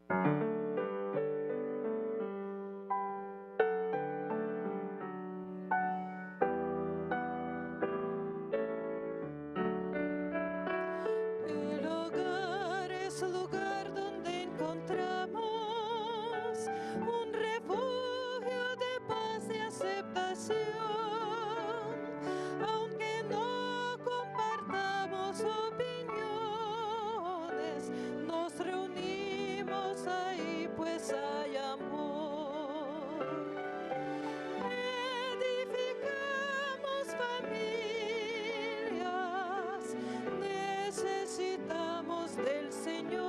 El hogar es el lugar donde encontramos un refugio de paz y aceptación. Aunque no compartamos opiniones, nos reunimos ahí pues hay amor. Edificamos familias, necesitamos del Señor.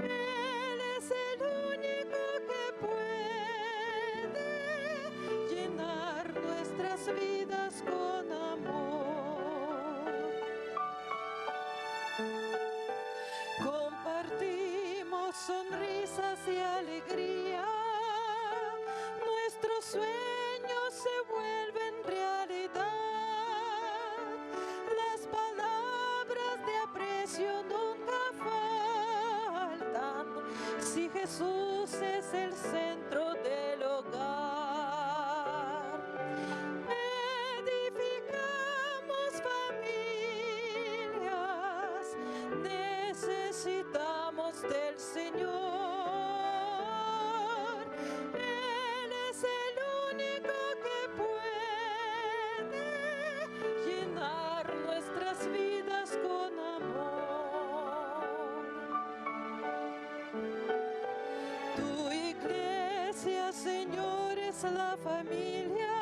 Él es el único que puede llenar nuestras vidas con amor. Compartimos sonrisas y alegría. Nuestros sueños se vuelven realidad. Las palabras de aprecio nunca faltan si Jesús es el centro del hogar. Edificamos familias, necesitamos del Señor. Él es el único que puede llenar nuestras vidas con amor. Tu iglesia, Señor, es la familia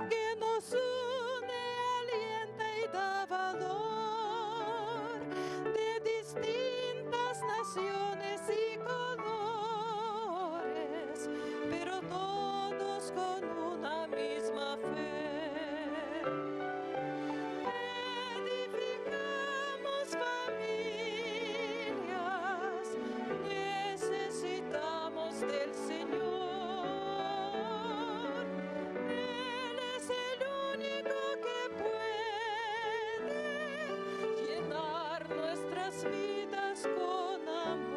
que nos une, alienta y da valor, de distintas naciones y colores, pero todos con una misma fe. Edificamos familias, necesitamos del Señor. Él es el único que puede llenar nuestras vidas con amor.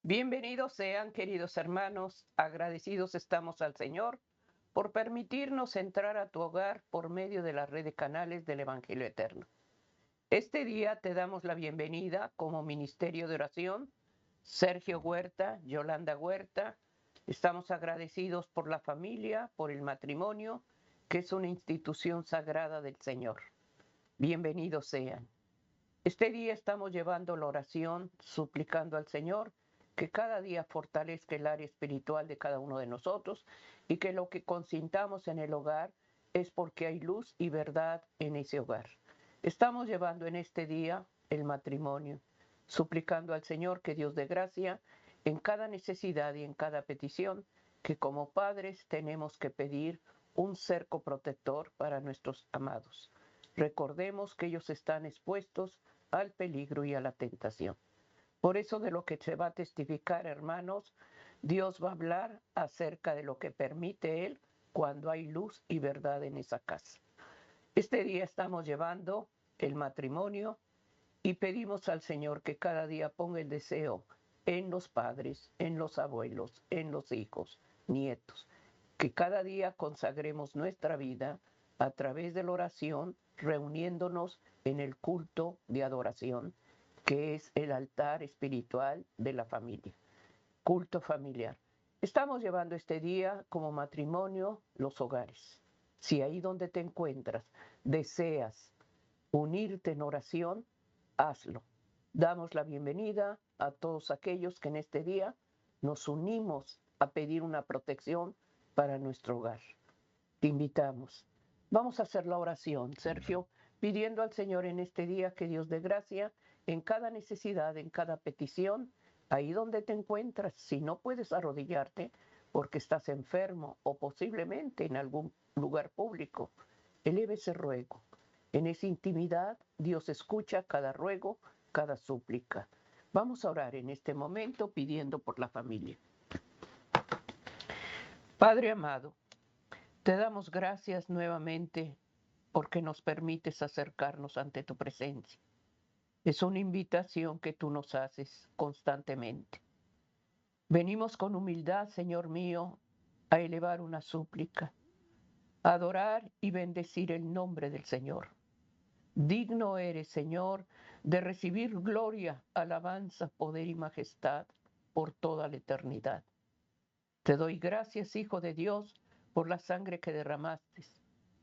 Bienvenidos sean, queridos hermanos, agradecidos estamos al Señor por permitirnos entrar a tu hogar por medio de la red de canales del Evangelio Eterno. Este día te damos la bienvenida como Ministerio de Oración, Sergio Huerta, Yolanda Huerta. Estamos agradecidos por la familia, por el matrimonio, que es una institución sagrada del Señor. Bienvenidos sean. Este día estamos llevando la oración, suplicando al Señor que cada día fortalezca el área espiritual de cada uno de nosotros y que lo que consintamos en el hogar es porque hay luz y verdad en ese hogar. Estamos llevando en este día el matrimonio, suplicando al Señor que Dios dé gracia en cada necesidad y en cada petición, que como padres tenemos que pedir un cerco protector para nuestros amados. Recordemos que ellos están expuestos al peligro y a la tentación. Por eso de lo que se va a testificar, hermanos, Dios va a hablar acerca de lo que permite Él cuando hay luz y verdad en esa casa. Este día estamos llevando el matrimonio y pedimos al Señor que cada día ponga el deseo en los padres, en los abuelos, en los hijos, nietos, que cada día consagremos nuestra vida a través de la oración, reuniéndonos en el culto de adoración, que es el altar espiritual de la familia, culto familiar. Estamos llevando este día como matrimonio los hogares. Si ahí donde te encuentras deseas unirte en oración, hazlo. Damos la bienvenida a todos aquellos que en este día nos unimos a pedir una protección para nuestro hogar. Te invitamos. Vamos a hacer la oración, Sergio, pidiendo al Señor en este día que Dios dé gracia en cada necesidad, en cada petición, ahí donde te encuentras. Si no puedes arrodillarte, porque estás enfermo o posiblemente en algún lugar público, eleve ese ruego. En esa intimidad, Dios escucha cada ruego, cada súplica. Vamos a orar en este momento pidiendo por la familia. Padre amado, te damos gracias nuevamente porque nos permites acercarnos ante tu presencia. Es una invitación que tú nos haces constantemente. Venimos con humildad, Señor mío, a elevar una súplica, a adorar y bendecir el nombre del Señor. Digno eres, Señor, de recibir gloria, alabanza, poder y majestad por toda la eternidad. Te doy gracias, Hijo de Dios, por la sangre que derramaste.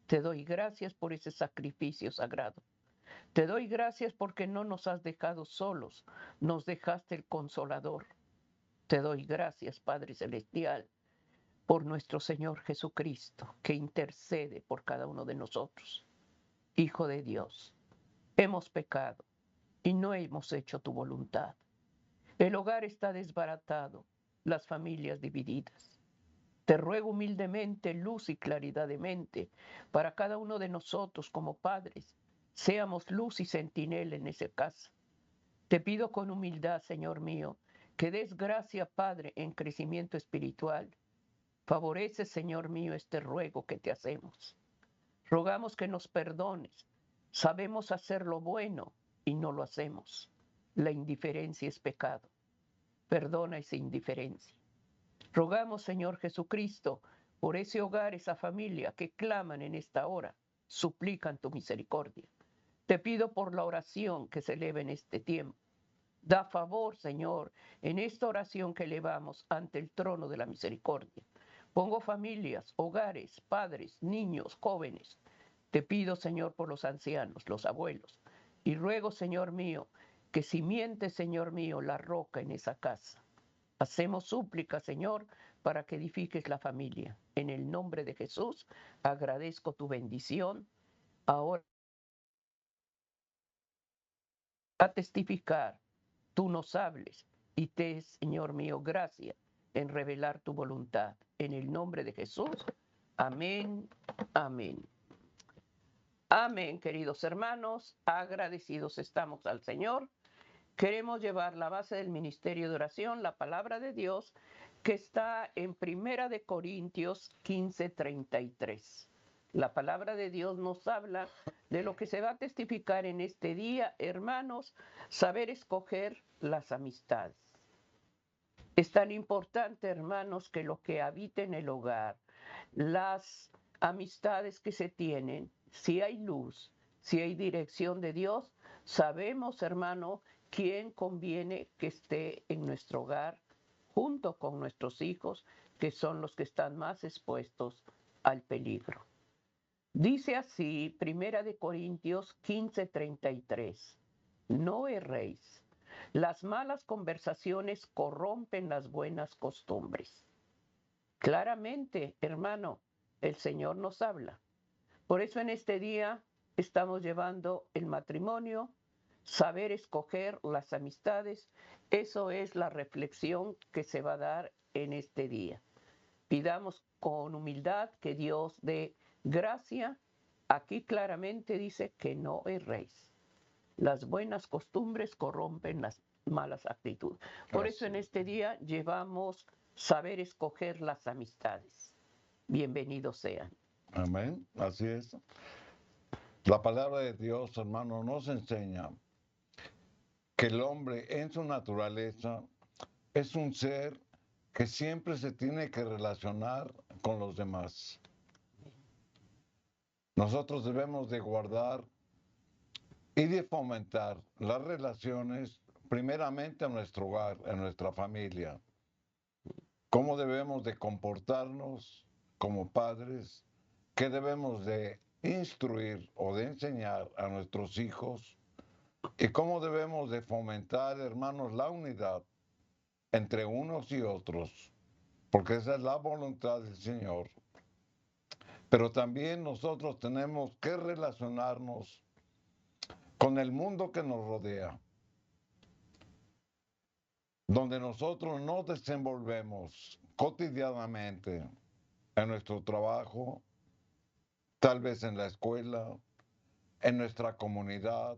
Te doy gracias por ese sacrificio sagrado. Te doy gracias porque no nos has dejado solos, nos dejaste el Consolador. Te doy gracias, Padre Celestial, por nuestro Señor Jesucristo, que intercede por cada uno de nosotros. Hijo de Dios, hemos pecado y no hemos hecho tu voluntad. El hogar está desbaratado, las familias divididas. Te ruego humildemente luz y claridad de mente para cada uno de nosotros como padres. Seamos luz y centinela en esa casa. Te pido con humildad, Señor mío, que des gracia, Padre, en crecimiento espiritual. Favorece, Señor mío, este ruego que te hacemos. Rogamos que nos perdones. Sabemos hacer lo bueno y no lo hacemos. La indiferencia es pecado. Perdona esa indiferencia. Rogamos, Señor Jesucristo, por ese hogar, esa familia que claman en esta hora, suplican tu misericordia. Te pido por la oración que se eleve en este tiempo. Da favor, Señor, en esta oración que elevamos ante el trono de la misericordia. Pongo familias, hogares, padres, niños, jóvenes. Te pido, Señor, por los ancianos, los abuelos. Y ruego, Señor mío, que cimiente, Señor mío, la roca en esa casa. Hacemos súplica, Señor, para que edifiques la familia. En el nombre de Jesús, agradezco tu bendición. Ahora a testificar, tú nos hables y te, Señor mío, gracia en revelar tu voluntad. En el nombre de Jesús, amén, amén. Amén, queridos hermanos, agradecidos estamos al Señor. Queremos llevar la base del ministerio de oración, la palabra de Dios, que está en 1 de Corintios 15:33. La palabra de Dios nos habla de lo que se va a testificar en este día, hermanos, saber escoger las amistades. Es tan importante, hermanos, que lo que habita en el hogar, las amistades que se tienen, si hay luz, si hay dirección de Dios, sabemos, hermano, quién conviene que esté en nuestro hogar junto con nuestros hijos, que son los que están más expuestos al peligro. Dice así, 1 de Corintios 15:33, no erréis. Las malas conversaciones corrompen las buenas costumbres. Claramente, hermano, el Señor nos habla. Por eso en este día estamos llevando el matrimonio, saber escoger las amistades. Eso es la reflexión que se va a dar en este día. Pidamos con humildad que Dios dé gracia. Aquí claramente dice que no erréis. Las buenas costumbres corrompen las malas actitudes. Por eso en este día llevamos saber escoger las amistades. Bienvenidos sean. Amén, así es. La palabra de Dios, hermano, nos enseña que el hombre en su naturaleza es un ser que siempre se tiene que relacionar con los demás. Nosotros debemos de guardar y de fomentar las relaciones primeramente en nuestro hogar, en nuestra familia. Cómo debemos de comportarnos como padres, qué debemos de instruir o de enseñar a nuestros hijos y cómo debemos de fomentar, hermanos, la unidad entre unos y otros, porque esa es la voluntad del Señor. Pero también nosotros tenemos que relacionarnos con el mundo que nos rodea. donde nosotros nos desenvolvemos cotidianamente en nuestro trabajo, tal vez en la escuela, en nuestra comunidad,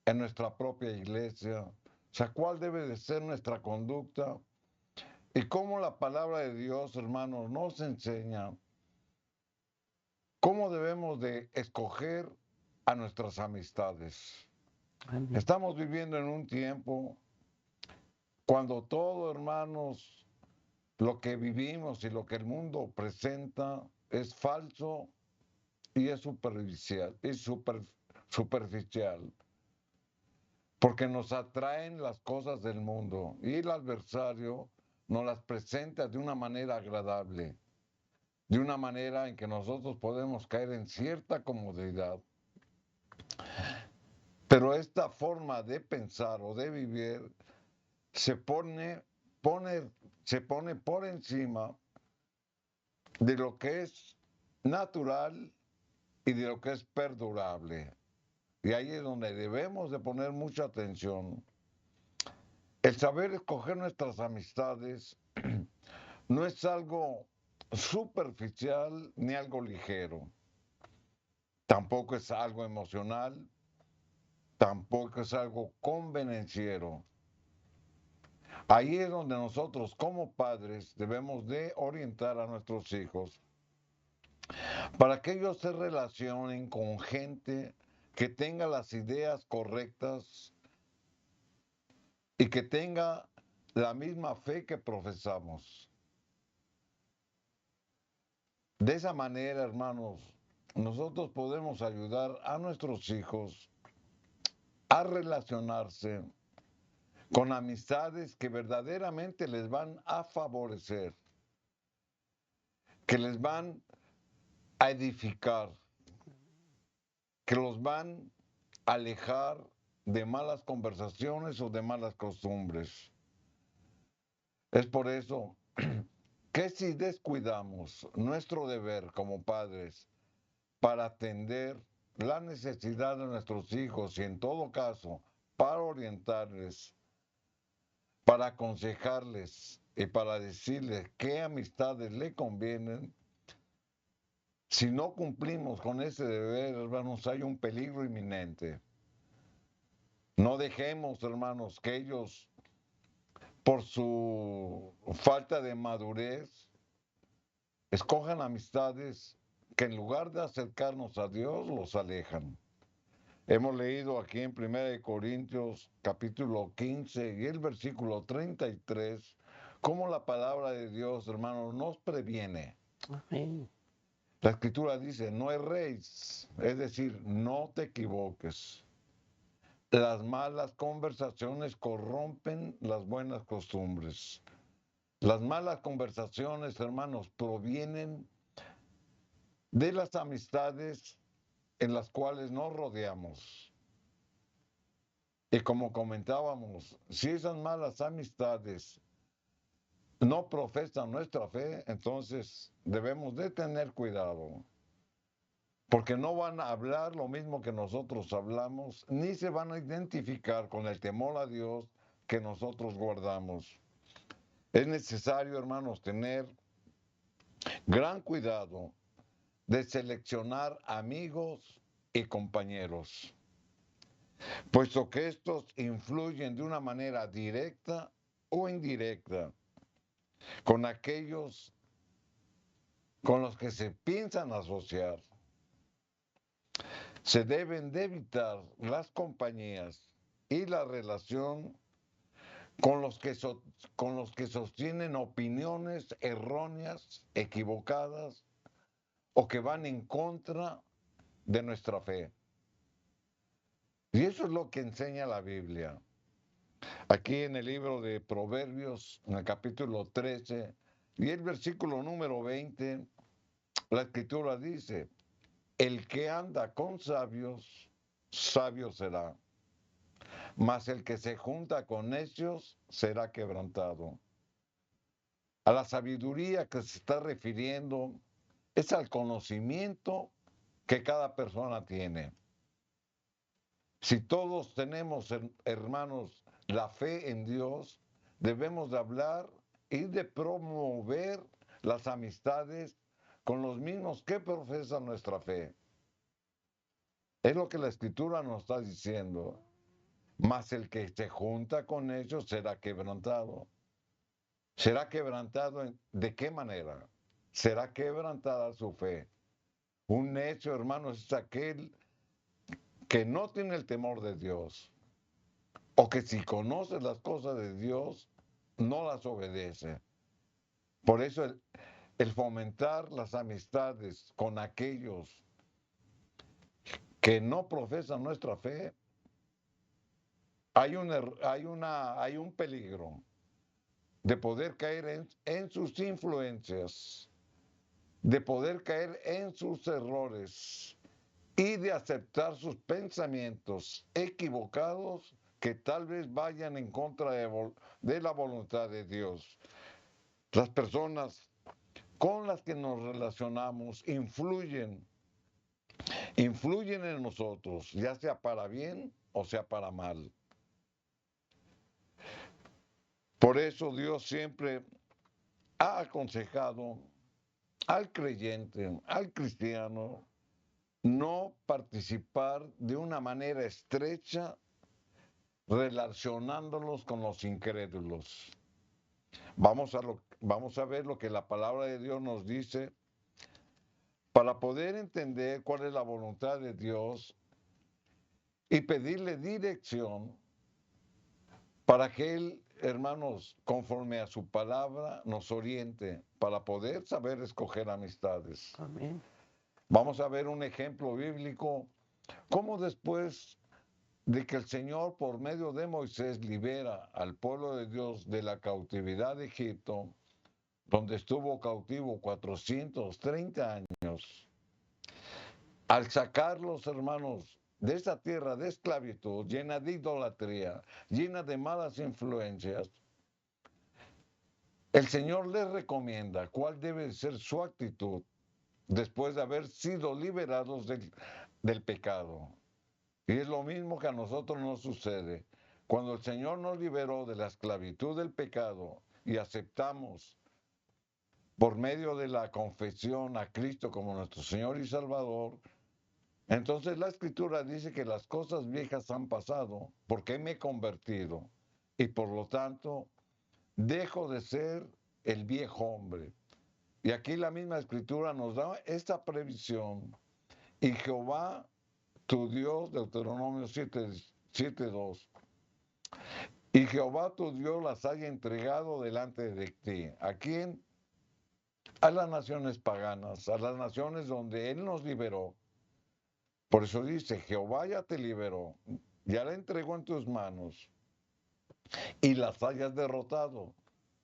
en nuestra propia iglesia. O sea, ¿cuál debe de ser nuestra conducta? Y cómo la palabra de Dios, hermanos, nos enseña cómo debemos de escoger a nuestras amistades. Amén. Estamos viviendo en un tiempo cuando todo, hermanos, lo que vivimos y lo que el mundo presenta es falso y es superficial, superficial, porque nos atraen las cosas del mundo y el adversario nos las presenta de una manera agradable, de una manera en que nosotros podemos caer en cierta comodidad. Pero esta forma de pensar o de vivir se pone por encima de lo que es natural y de lo que es perdurable. Y ahí es donde debemos de poner mucha atención. El saber escoger nuestras amistades no es algo superficial ni algo ligero. Tampoco es algo emocional, tampoco es algo convenenciero. Ahí es donde nosotros como padres debemos de orientar a nuestros hijos para que ellos se relacionen con gente que tenga las ideas correctas y que tenga la misma fe que profesamos. De esa manera, hermanos, nosotros podemos ayudar a nuestros hijos a relacionarse con amistades que verdaderamente les van a favorecer, que les van a edificar, que los van a alejar de malas conversaciones o de malas costumbres. Es por eso que si descuidamos nuestro deber como padres para atender la necesidad de nuestros hijos y en todo caso para orientarles, para aconsejarles y para decirles qué amistades le convienen, si no cumplimos con ese deber, hermanos, hay un peligro inminente. No dejemos, hermanos, que ellos, por su falta de madurez, escojan amistades que en lugar de acercarnos a Dios, los alejan. Hemos leído aquí en 1 Corintios capítulo 15 y el versículo 33, cómo la palabra de Dios, hermanos, nos previene. Amén. La escritura dice, no erréis, es decir, no te equivoques. Las malas conversaciones corrompen las buenas costumbres. Las malas conversaciones, hermanos, provienen de las amistades en las cuales nos rodeamos. Y como comentábamos, si esas malas amistades no profesan nuestra fe, entonces debemos de tener cuidado. Porque no van a hablar lo mismo que nosotros hablamos, ni se van a identificar con el temor a Dios que nosotros guardamos. Es necesario, hermanos, tener gran cuidado de seleccionar amigos y compañeros, puesto que estos influyen de una manera directa o indirecta con aquellos con los que se piensan asociar. Se deben de evitar las compañías y la relación con los que sostienen opiniones erróneas, equivocadas o que van en contra de nuestra fe. Y eso es lo que enseña la Biblia. Aquí en el libro de Proverbios, en el capítulo 13 y el versículo número 20, la escritura dice, el que anda con sabios, sabio será, mas el que se junta con necios será quebrantado. A la sabiduría que se está refiriendo es al conocimiento que cada persona tiene. Si todos tenemos, hermanos, la fe en Dios, debemos de hablar y de promover las amistades con los mismos que profesan nuestra fe. Es lo que la Escritura nos está diciendo. Mas el que se junta con ellos será quebrantado. ¿Será quebrantado de qué manera? Será quebrantada su fe. Un necio, hermanos, es aquel que no tiene el temor de Dios, o que si conoce las cosas de Dios, no las obedece. Por eso el fomentar las amistades con aquellos que no profesan nuestra fe, hay un peligro de poder caer en sus influencias, de poder caer en sus errores y de aceptar sus pensamientos equivocados que tal vez vayan en contra de la voluntad de Dios. Las personas con las que nos relacionamos influyen en nosotros, ya sea para bien o sea para mal. Por eso Dios siempre ha aconsejado al creyente, al cristiano, no participar de una manera estrecha relacionándolos con los incrédulos. Vamos a ver lo que la palabra de Dios nos dice para poder entender cuál es la voluntad de Dios y pedirle dirección para que Él, hermanos, conforme a su palabra, nos oriente para poder saber escoger amistades. Amén. Vamos a ver un ejemplo bíblico, cómo después de que el Señor por medio de Moisés libera al pueblo de Dios de la cautividad de Egipto, donde estuvo cautivo 430 años, al sacarlos, hermanos, de esa tierra de esclavitud, llena de idolatría, llena de malas influencias, el Señor les recomienda cuál debe ser su actitud después de haber sido liberados del pecado. Y es lo mismo que a nosotros nos sucede. Cuando el Señor nos liberó de la esclavitud del pecado y aceptamos por medio de la confesión a Cristo como nuestro Señor y Salvador, entonces la Escritura dice que las cosas viejas han pasado porque me he convertido y por lo tanto dejo de ser el viejo hombre. Y aquí la misma Escritura nos da esta previsión. Y Jehová, tu Dios, Deuteronomio 7:2, y Jehová tu Dios las haya entregado delante de ti. ¿A quién? A las naciones paganas, a las naciones donde Él nos liberó. Por eso dice, Jehová ya te liberó, ya la entregó en tus manos y las hayas derrotado. O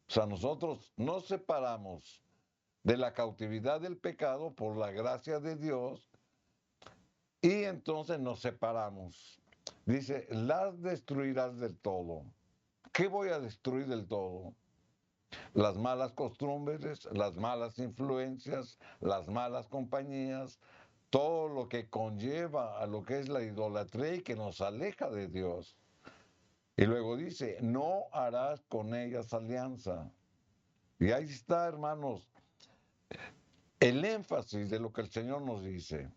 sea, nosotros nos separamos de la cautividad del pecado por la gracia de Dios y entonces nos separamos. Dice, las destruirás del todo. ¿Qué voy a destruir del todo? Las malas costumbres, las malas influencias, las malas compañías, todo lo que conlleva a lo que es la idolatría y que nos aleja de Dios. Y luego dice, no harás con ellas alianza. Y ahí está, hermanos, el énfasis de lo que el Señor nos dice.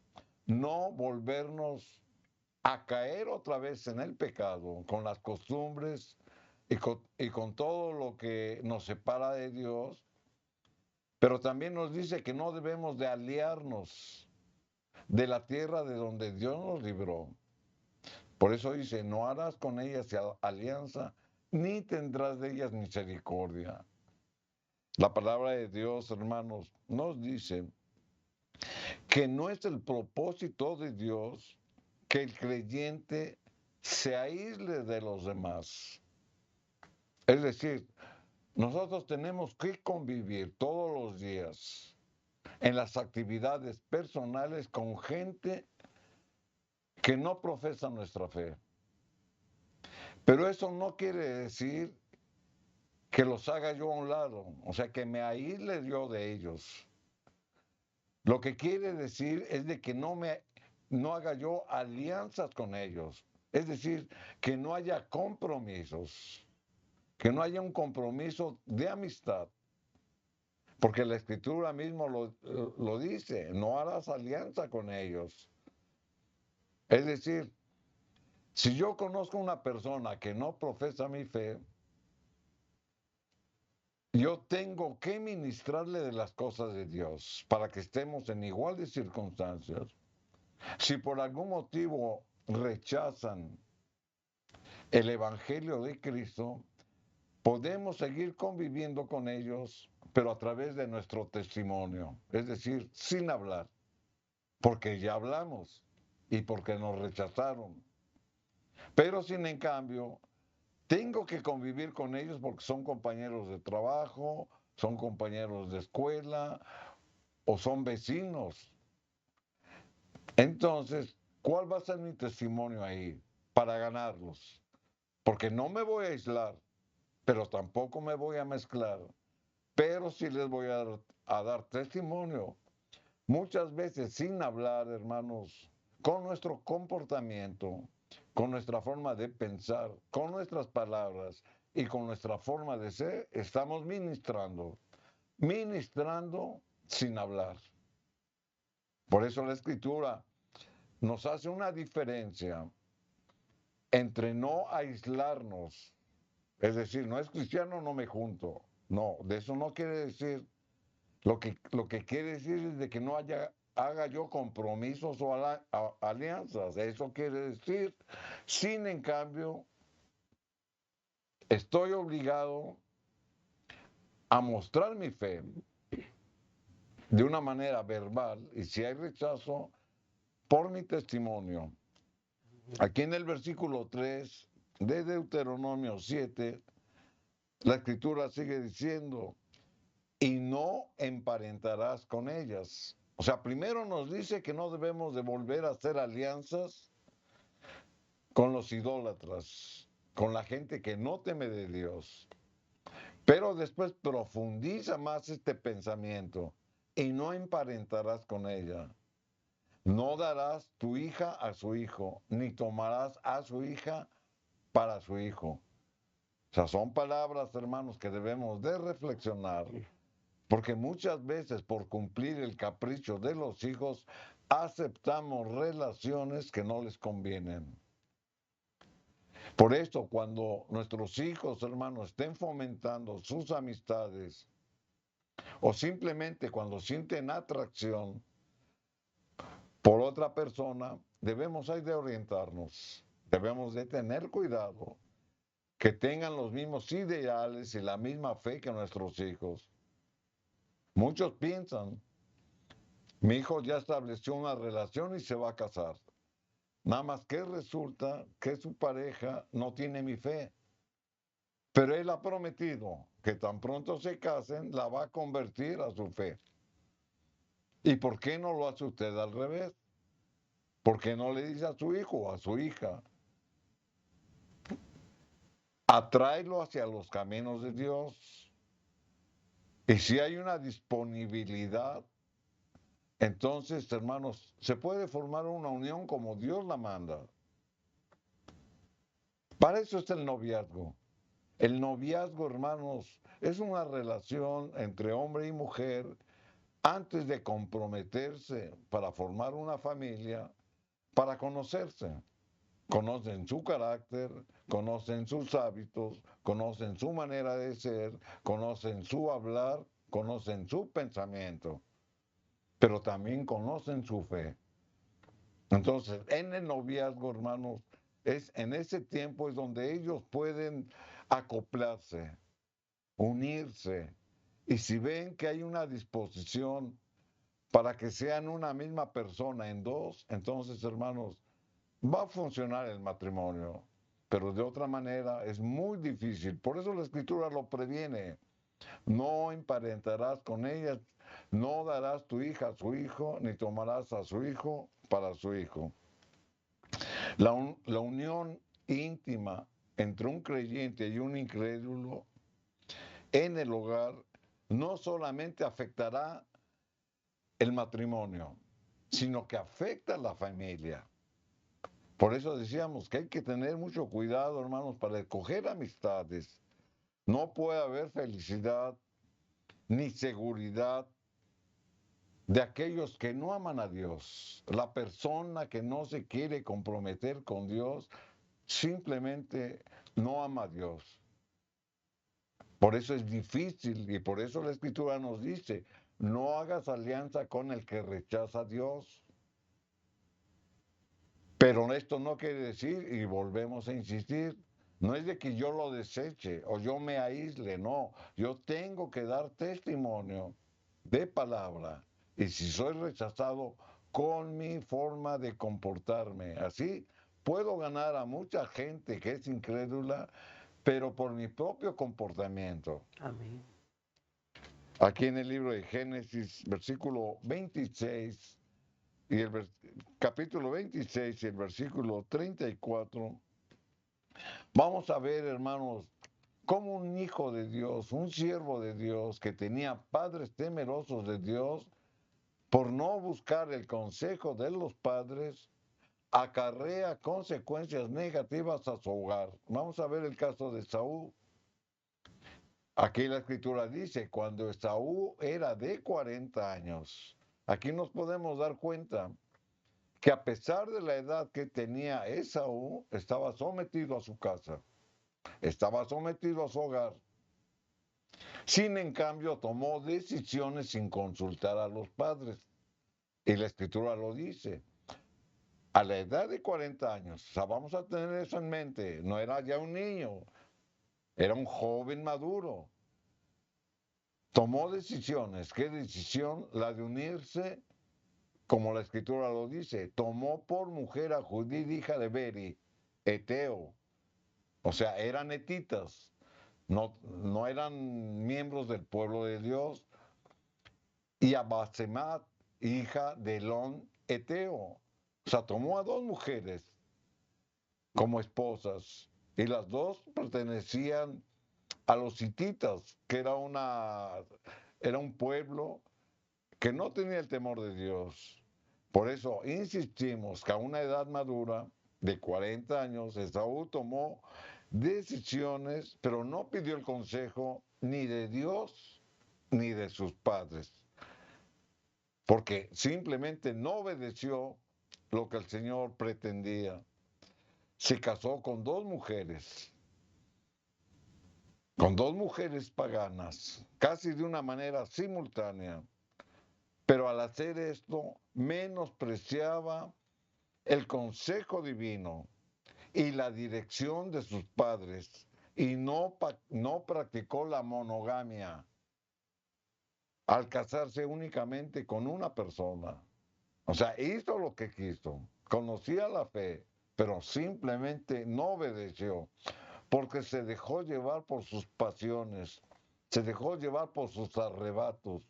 No volvernos a caer otra vez en el pecado, con las costumbres y con todo lo que nos separa de Dios. Pero también nos dice que no debemos de aliarnos de la tierra de donde Dios nos libró. Por eso dice, no harás con ellas alianza, ni tendrás de ellas misericordia. La palabra de Dios, hermanos, nos dice que no es el propósito de Dios que el creyente se aísle de los demás. Es decir, nosotros tenemos que convivir todos los días en las actividades personales con gente que no profesa nuestra fe. Pero eso no quiere decir que los haga yo a un lado, o sea, que me aísle yo de ellos. Lo que quiere decir es de que no haga yo alianzas con ellos, es decir, que no haya compromisos. que no haya un compromiso de amistad. Porque la Escritura mismo lo dice, no harás alianza con ellos. Es decir, si yo conozco una persona que no profesa mi fe, yo tengo que ministrarle de las cosas de Dios para que estemos en iguales circunstancias. Si por algún motivo rechazan el Evangelio de Cristo, podemos seguir conviviendo con ellos, pero a través de nuestro testimonio, es decir, sin hablar, porque ya hablamos y porque nos rechazaron. Pero sin en cambio, tengo que convivir con ellos porque son compañeros de trabajo, son compañeros de escuela o son vecinos. Entonces, ¿cuál va a ser mi testimonio ahí para ganarlos? Porque no me voy a aislar, pero tampoco me voy a mezclar, pero sí les voy a dar testimonio. Muchas veces sin hablar, hermanos, con nuestro comportamiento, con nuestra forma de pensar, con nuestras palabras y con nuestra forma de ser, estamos ministrando sin hablar. Por eso la Escritura nos hace una diferencia entre no aislarnos, es decir, no es cristiano, no me junto. No, de eso no quiere decir. Lo que quiere decir es de que no haga yo compromisos o alianzas. Eso quiere decir, sin en cambio, estoy obligado a mostrar mi fe de una manera verbal y si hay rechazo, por mi testimonio. Aquí en el versículo 3 de Deuteronomio 7, la Escritura sigue diciendo, y no emparentarás con ellas. O sea, primero nos dice que no debemos de volver a hacer alianzas con los idólatras, con la gente que no teme de Dios. Pero después profundiza más este pensamiento y no emparentarás con ella. No darás tu hija a su hijo, ni tomarás a su hija para su hijo. O sea, son palabras, hermanos, que debemos de reflexionar. Porque muchas veces por cumplir el capricho de los hijos aceptamos relaciones que no les convienen. Por eso cuando nuestros hijos, hermanos, estén fomentando sus amistades o simplemente cuando sienten atracción por otra persona, debemos de orientarnos, debemos de tener cuidado, que tengan los mismos ideales y la misma fe que nuestros hijos. Muchos piensan, mi hijo ya estableció una relación y se va a casar. Nada más que resulta que su pareja no tiene mi fe. Pero él ha prometido que tan pronto se casen, la va a convertir a su fe. ¿Y por qué no lo hace usted al revés? ¿Por qué no le dice a su hijo o a su hija? Atráelo hacia los caminos de Dios. Y si hay una disponibilidad, entonces, hermanos, se puede formar una unión como Dios la manda. Para eso está el noviazgo. El noviazgo, hermanos, es una relación entre hombre y mujer antes de comprometerse para formar una familia, para conocerse. Conocen su carácter, conocen sus hábitos, conocen su manera de ser, conocen su hablar, conocen su pensamiento, pero también conocen su fe. Entonces, en el noviazgo, hermanos, en ese tiempo es donde ellos pueden acoplarse, unirse, y si ven que hay una disposición para que sean una misma persona en dos, entonces, hermanos, va a funcionar el matrimonio, pero de otra manera es muy difícil. Por eso la Escritura lo previene. No emparentarás con ellas, no darás tu hija a su hijo, ni tomarás a su hijo para su hijo. La unión íntima entre un creyente y un incrédulo en el hogar no solamente afectará el matrimonio, sino que afecta a la familia. Por eso decíamos que hay que tener mucho cuidado, hermanos, para escoger amistades. no puede haber felicidad ni seguridad de aquellos que no aman a Dios. La persona que no se quiere comprometer con Dios simplemente no ama a Dios. Por eso es difícil y por eso la Escritura nos dice, no hagas alianza con el que rechaza a Dios. Pero esto no quiere decir, y volvemos a insistir, no es de que yo lo deseche o yo me aísle, no. Yo tengo que dar testimonio de palabra. Y si soy rechazado con mi forma de comportarme, así puedo ganar a mucha gente que es incrédula, pero por mi propio comportamiento. Amén. Aquí en el libro de Génesis, versículo 26 y capítulo 26 y el versículo 34, vamos a ver, hermanos, cómo un hijo de Dios, un siervo de Dios que tenía padres temerosos de Dios, por no buscar el consejo de los padres, acarrea consecuencias negativas a su hogar. Vamos a ver el caso de Saúl. Aquí la escritura dice, cuando Esaú era de 40 años, aquí nos podemos dar cuenta que a pesar de la edad que tenía Esaú, estaba sometido a su casa, estaba sometido a su hogar. Sin en cambio, tomó decisiones sin consultar a los padres. Y la escritura lo dice. A la edad de 40 años, o sea, vamos a tener eso en mente, no era ya un niño, era un joven maduro. Tomó decisiones. ¿Qué decisión? La de unirse, como la escritura lo dice, tomó por mujer a Judith, hija de Beri, Eteo. O sea, eran hetitas, no eran miembros del pueblo de Dios. Y a Basemat, hija de Elón, Eteo. O sea, tomó a dos mujeres como esposas. Y las dos pertenecían a los hititas, que era un pueblo que no tenía el temor de Dios. Por eso insistimos que a una edad madura de 40 años, Esaú tomó decisiones, pero no pidió el consejo ni de Dios ni de sus padres, porque simplemente no obedeció lo que el Señor pretendía. Se casó con dos mujeres paganas, casi de una manera simultánea. Pero al hacer esto, menospreciaba el consejo divino y la dirección de sus padres y no practicó la monogamia al casarse únicamente con una persona. O sea, hizo lo que quiso, conocía la fe, pero simplemente no obedeció, porque se dejó llevar por sus pasiones, se dejó llevar por sus arrebatos,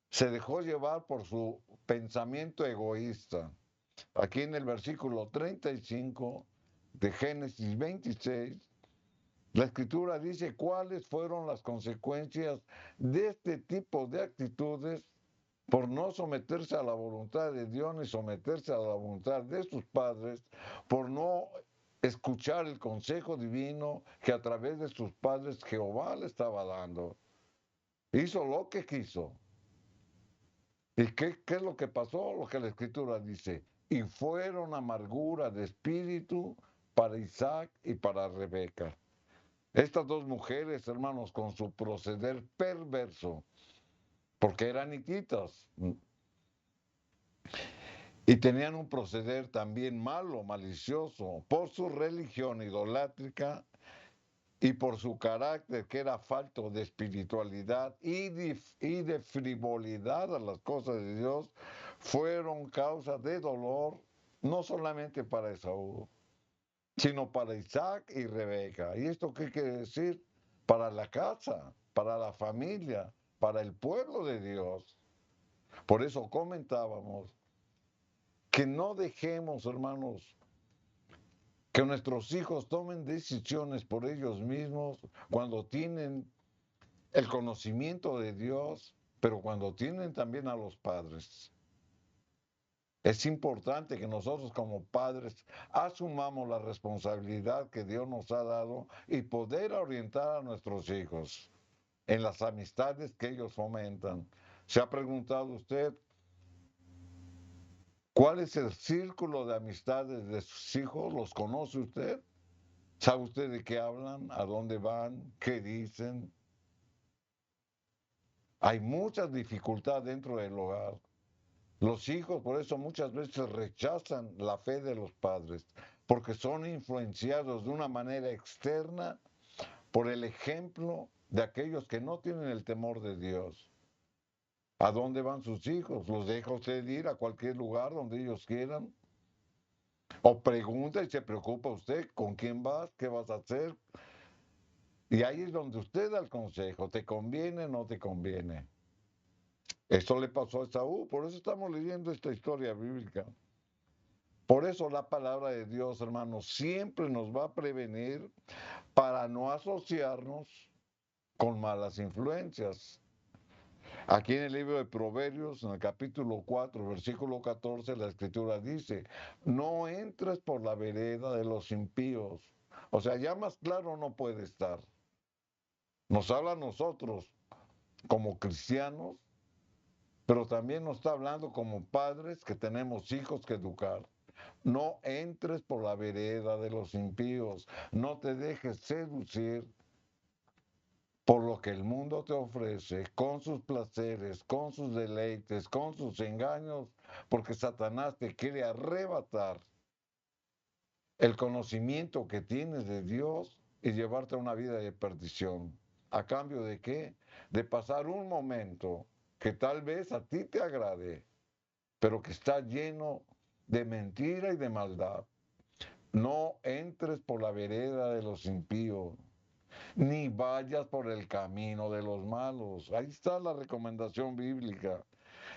se dejó llevar por su pensamiento egoísta. Aquí en el versículo 35 de Génesis 26, la escritura dice cuáles fueron las consecuencias de este tipo de actitudes por no someterse a la voluntad de Dios ni someterse a la voluntad de sus padres, por no escuchar el consejo divino que a través de sus padres Jehová le estaba dando. Hizo lo que quiso. ¿Y qué es lo que pasó? Lo que la escritura dice. Y fueron amargura de espíritu para Isaac y para Rebeca. Estas dos mujeres, hermanos, con su proceder perverso, porque eran hititas, y tenían un proceder también malo, malicioso, por su religión idolátrica y por su carácter que era falto de espiritualidad y de frivolidad a las cosas de Dios, fueron causa de dolor, no solamente para Esaú, sino para Isaac y Rebeca. ¿Y esto qué quiere decir? Para la casa, para la familia, para el pueblo de Dios. Por eso comentábamos que no dejemos, hermanos, que nuestros hijos tomen decisiones por ellos mismos cuando tienen el conocimiento de Dios, pero cuando tienen también a los padres. Es importante que nosotros como padres asumamos la responsabilidad que Dios nos ha dado y poder orientar a nuestros hijos en las amistades que ellos fomentan. ¿Se ha preguntado usted cuál es el círculo de amistades de sus hijos? ¿Los conoce usted? ¿Sabe usted de qué hablan? ¿A dónde van? ¿Qué dicen? Hay mucha dificultad dentro del hogar. Los hijos por eso muchas veces rechazan la fe de los padres, porque son influenciados de una manera externa por el ejemplo de aquellos que no tienen el temor de Dios. ¿A dónde van sus hijos? ¿Los deja usted ir a cualquier lugar donde ellos quieran? ¿O pregunta y se preocupa usted con quién vas, qué vas a hacer? Y ahí es donde usted da el consejo, ¿te conviene o no te conviene? Esto le pasó a Esaú, por eso estamos leyendo esta historia bíblica. Por eso la palabra de Dios, hermanos, siempre nos va a prevenir para no asociarnos con malas influencias. Aquí en el libro de Proverbios, en el capítulo 4, versículo 14, la escritura dice, no entres por la vereda de los impíos. O sea, ya más claro no puede estar. Nos habla a nosotros como cristianos, pero también nos está hablando como padres que tenemos hijos que educar. No entres por la vereda de los impíos, no te dejes seducir por lo que el mundo te ofrece, con sus placeres, con sus deleites, con sus engaños, porque Satanás te quiere arrebatar el conocimiento que tienes de Dios y llevarte a una vida de perdición. ¿A cambio de qué? De pasar un momento que tal vez a ti te agrade, pero que está lleno de mentira y de maldad. No entres por la vereda de los impíos, ni vayas por el camino de los malos. Ahí está la recomendación bíblica.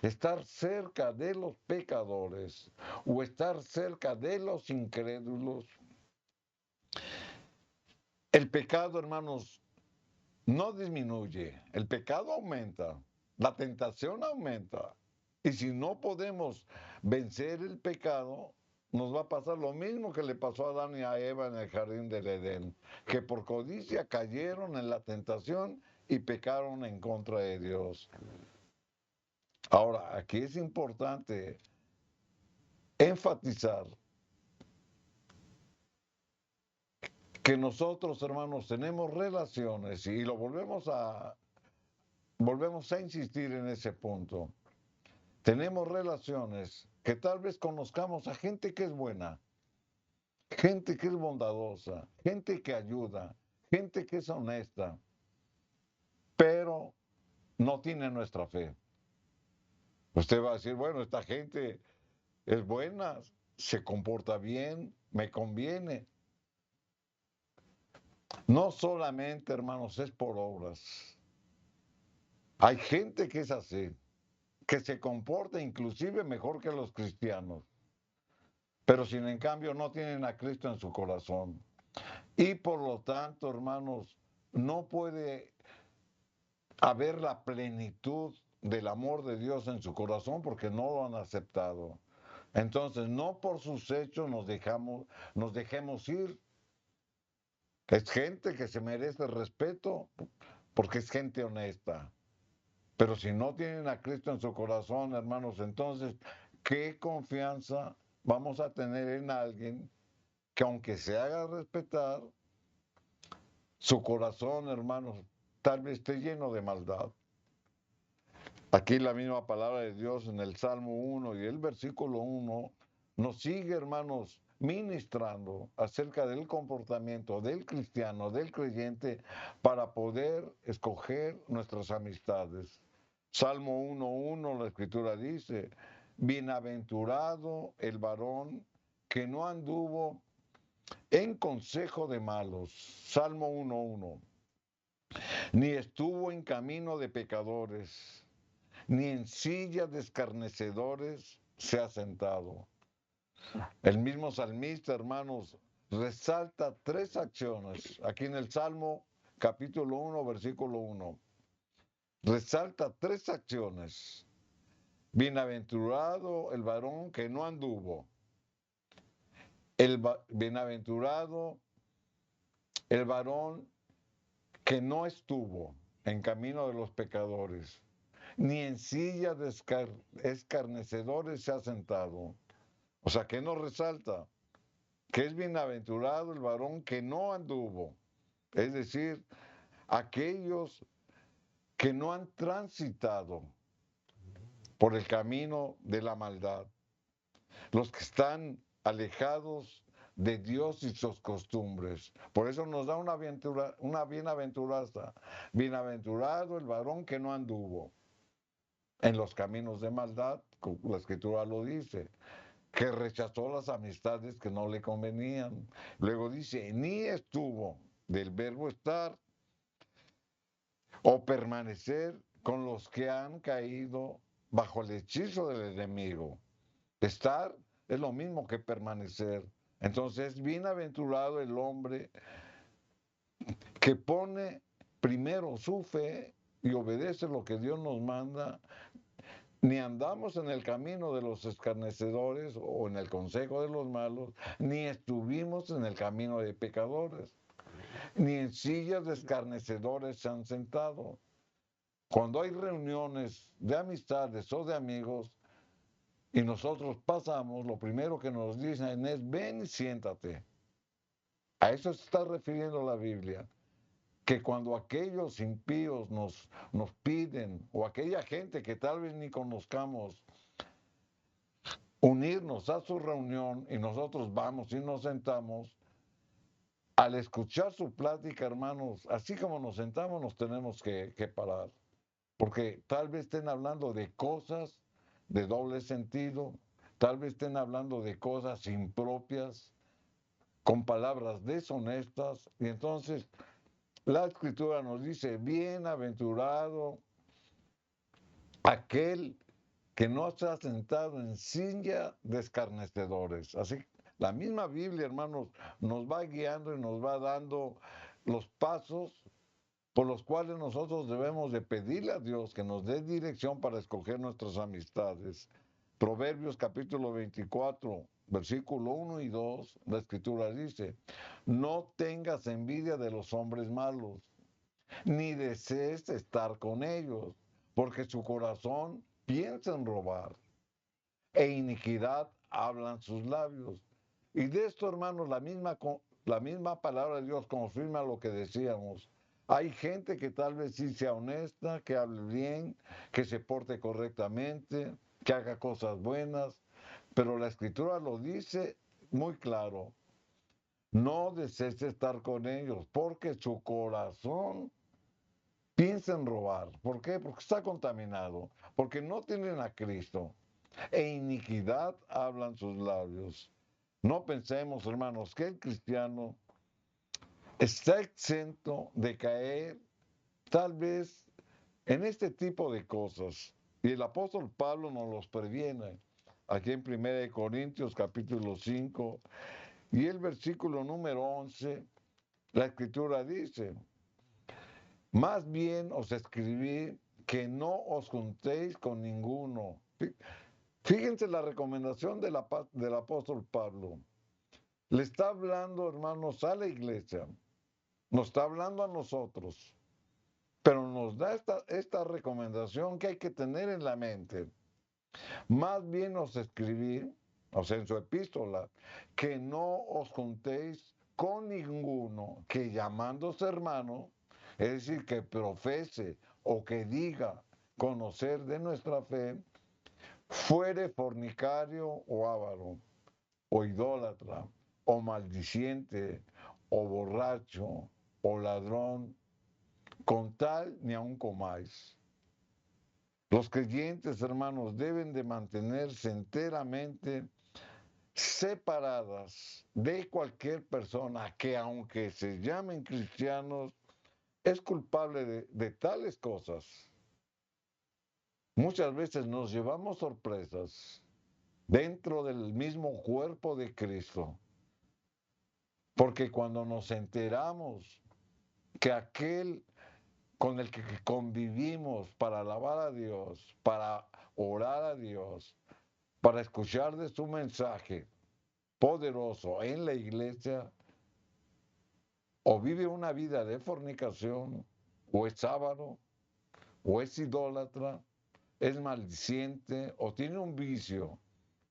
Estar cerca de los pecadores o estar cerca de los incrédulos. El pecado, hermanos, no disminuye, el pecado aumenta, la tentación aumenta. Y si no podemos vencer el pecado, nos va a pasar lo mismo que le pasó a Adán y a Eva en el jardín del Edén, que por codicia cayeron en la tentación y pecaron en contra de Dios. Ahora, aquí es importante enfatizar que nosotros, hermanos, tenemos relaciones y lo volvemos a insistir en ese punto. Tenemos relaciones que tal vez conozcamos a gente que es buena, gente que es bondadosa, gente que ayuda, gente que es honesta, pero no tiene nuestra fe. Usted va a decir, bueno, esta gente es buena, se comporta bien, me conviene. No solamente, hermanos, es por obras. Hay gente que es así, que se comporta inclusive mejor que los cristianos, pero sin en cambio no tienen a Cristo en su corazón. Y por lo tanto, hermanos, no puede haber la plenitud del amor de Dios en su corazón porque no lo han aceptado. Entonces, no por sus hechos nos dejemos ir. Es gente que se merece respeto porque es gente honesta. Pero si no tienen a Cristo en su corazón, hermanos, entonces, ¿qué confianza vamos a tener en alguien que aunque se haga respetar, su corazón, hermanos, tal vez esté lleno de maldad? Aquí la misma palabra de Dios en el Salmo 1 y el versículo 1 nos sigue, hermanos, ministrando acerca del comportamiento del cristiano, del creyente, para poder escoger nuestras amistades. Salmo 1:1, la escritura dice, bienaventurado el varón que no anduvo en consejo de malos. Salmo 1:1, ni estuvo en camino de pecadores, ni en silla de escarnecedores se ha sentado. El mismo salmista, hermanos, resalta tres acciones. Aquí en el Salmo capítulo 1, versículo 1. Resalta tres acciones Bienaventurado el varón que no anduvo. Bienaventurado el varón que no estuvo en camino de los pecadores, ni en silla de escarnecedores se ha sentado. O sea, que nos resalta que es bienaventurado el varón que no anduvo, es decir, aquellos que no han transitado por el camino de la maldad, los que están alejados de Dios y sus costumbres. Por eso nos da una bienaventuranza. Bienaventurado el varón que no anduvo en los caminos de maldad, la escritura lo dice, que rechazó las amistades que no le convenían. Luego dice, ni estuvo del verbo estar o permanecer con los que han caído bajo el hechizo del enemigo. Estar es lo mismo que permanecer. Entonces, bienaventurado el hombre que pone primero su fe y obedece lo que Dios nos manda. Ni andamos en el camino de los escarnecedores o en el consejo de los malos, ni estuvimos en el camino de pecadores, ni en sillas de escarnecedores se han sentado. Cuando hay reuniones de amistades o de amigos y nosotros pasamos, lo primero que nos dicen es, ven y siéntate. A eso se está refiriendo la Biblia. Que cuando aquellos impíos nos piden, o aquella gente que tal vez ni conozcamos, unirnos a su reunión y nosotros vamos y nos sentamos, al escuchar su plática, hermanos, así como nos sentamos, nos tenemos que parar. Porque tal vez estén hablando de cosas de doble sentido, tal vez estén hablando de cosas impropias, con palabras deshonestas, y entonces la escritura nos dice, bienaventurado aquel que no se ha sentado en silla de escarnecedores. Así, la misma Biblia, hermanos, nos va guiando y nos va dando los pasos por los cuales nosotros debemos de pedirle a Dios que nos dé dirección para escoger nuestras amistades. Proverbios capítulo 24, versículo 1 y 2, la escritura dice, no tengas envidia de los hombres malos, ni desees estar con ellos, porque su corazón piensa en robar, e iniquidad hablan sus labios. Y de esto, hermanos, la misma palabra de Dios confirma lo que decíamos. Hay gente que tal vez sí sea honesta, que hable bien, que se porte correctamente, que haga cosas buenas, pero la escritura lo dice muy claro. No desees estar con ellos, porque su corazón piensa en robar. ¿Por qué? Porque está contaminado, porque no tienen a Cristo. E iniquidad hablan sus labios. No pensemos, hermanos, que el cristiano está exento de caer tal vez en este tipo de cosas. Y el apóstol Pablo nos los previene. Aquí en 1 Corintios capítulo 5 y el versículo número 11, la escritura dice, más bien os escribí que no os juntéis con ninguno. Fíjense la recomendación del apóstol Pablo. Le está hablando, hermanos, a la iglesia. Nos está hablando a nosotros. Pero nos da esta recomendación que hay que tener en la mente. Más bien os escribí, o sea, en su epístola, que no os juntéis con ninguno que llamándose hermano, es decir, que profese o que diga conocer de nuestra fe, fuere fornicario o avaro, o idólatra, o maldiciente, o borracho, o ladrón, con tal ni aun comáis. Los creyentes, hermanos, deben de mantenerse enteramente separadas de cualquier persona que, aunque se llamen cristianos, es culpable de tales cosas. Muchas veces nos llevamos sorpresas dentro del mismo cuerpo de Cristo, porque cuando nos enteramos que aquel con el que convivimos para alabar a Dios, para orar a Dios, para escuchar de su mensaje poderoso en la iglesia, o vive una vida de fornicación, o es avaro, o es idólatra, es maldiciente, o tiene un vicio.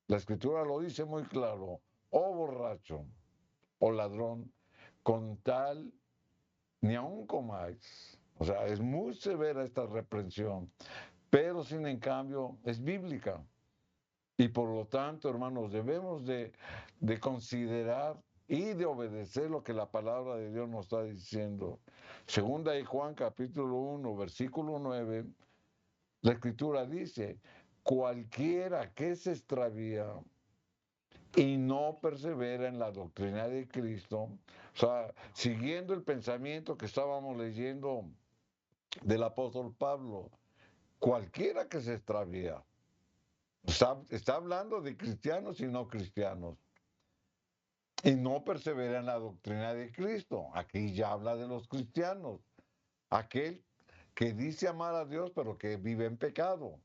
La escritura lo dice muy claro, o borracho, o ladrón, con tal ni aun comáis. O sea, es muy severa esta reprensión, pero sin en cambio es bíblica. Y por lo tanto, hermanos, debemos de considerar y de obedecer lo que la palabra de Dios nos está diciendo. Segunda de Juan capítulo 1, versículo 9, la escritura dice, cualquiera que se extravía y no persevera en la doctrina de Cristo, o sea, siguiendo el pensamiento que estábamos leyendo del apóstol Pablo, cualquiera que se extravía, está hablando de cristianos y no cristianos, y no persevera en la doctrina de Cristo, aquí ya habla de los cristianos, aquel que dice amar a Dios pero que vive en pecado,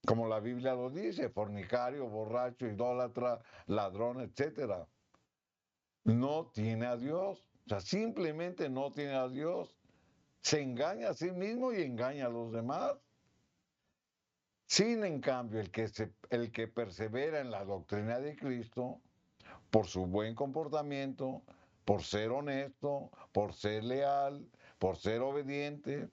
como la Biblia lo dice, fornicario, borracho, idólatra, ladrón, etcétera. No tiene a Dios, o sea, simplemente no tiene a Dios, se engaña a sí mismo y engaña a los demás. Sin en cambio, el que persevera en la doctrina de Cristo, por su buen comportamiento, por ser honesto, por ser leal, por ser obediente,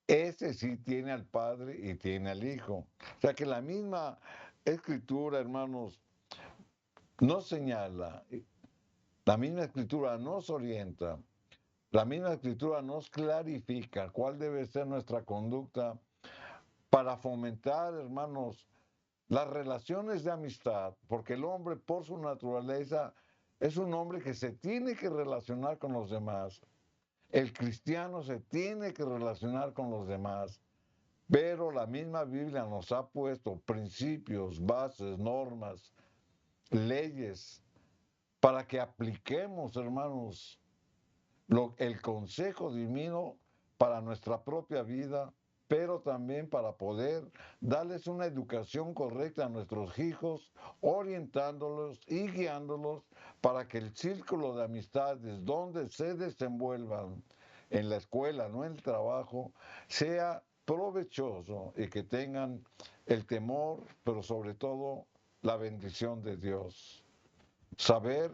ese sí tiene al Padre y tiene al Hijo. O sea que la misma escritura, hermanos, nos señala, la misma escritura nos orienta, la misma escritura nos clarifica cuál debe ser nuestra conducta para fomentar, hermanos, las relaciones de amistad, porque el hombre por su naturaleza es un hombre que se tiene que relacionar con los demás. El cristiano se tiene que relacionar con los demás, pero la misma Biblia nos ha puesto principios, bases, normas, leyes, para que apliquemos, hermanos, el consejo divino para nuestra propia vida, pero también para poder darles una educación correcta a nuestros hijos, orientándolos y guiándolos para que el círculo de amistades donde se desenvuelvan, en la escuela, no en el trabajo, sea provechoso y que tengan el temor, pero sobre todo la bendición de Dios. Saber